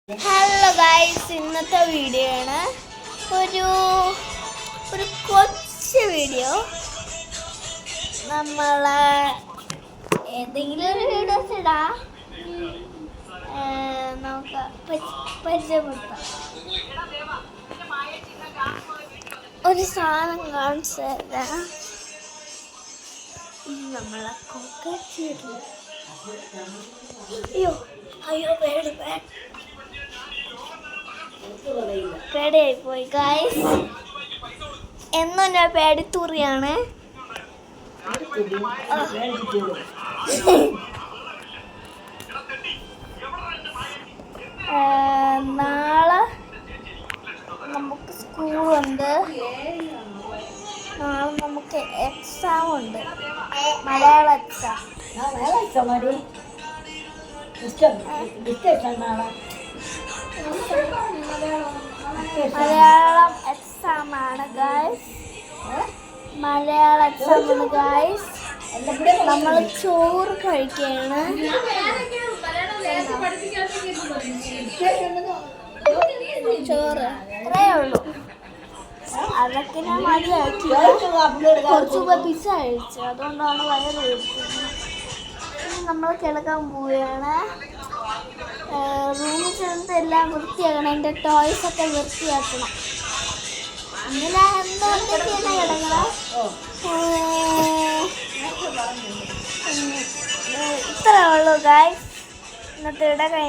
Hello guys, ഇന്നത്തെ video ആണ് ഒരു കൊച്ചു വീഡിയോ. നമ്മൾ ഏതെങ്കിലും ഒരു വീഡിയോസ് ഇടാം, നമുക്ക് പരിചയപ്പെടുത്താം. ഒരു സാധനം കാണിച്ചു തരാം. നമ്മളെ കൊക്കച്ചില്ല. അയ്യോ പേടിയായി പോയി ഗൈസ്. എന്നും ഞാൻ പേടിത്തൂറിയാണ്. നാളെ നമുക്ക് സ്കൂളുണ്ട്. നാളെ നമുക്ക് എക്സാം ഉണ്ട്, മലയാള എക്സാം. മലയാളം എക്സാം ആണ് ഗൈസ്. മലയാള എക്സാം ആണ് ഗൈസ്. നമ്മൾ ചോറ് കഴിക്കുകയാണ്. ചോറ് ഇത്രയേ ഉള്ളൂ. അതൊക്കെ ഞാൻ മതിയാക്കി. കുറച്ച് പിസ്സ കഴിച്ചു, അതുകൊണ്ടാണ് വയറ് കഴിച്ചത്. നമ്മൾ കിടക്കാൻ പോവുകയാണ്. റൂമിൽ ചെന്നിട്ട് എല്ലാം വൃത്തിയാക്കണം. എൻ്റെ ടോയ്സ് ഒക്കെ വൃത്തിയാക്കണം. അങ്ങനെ എന്തൊക്കെയാണ് കിടക്കണം. ഇത്രേ ഉള്ളൂ ഗൈസ്. ഇന്നത്തെ ഇട കഴിഞ്ഞു.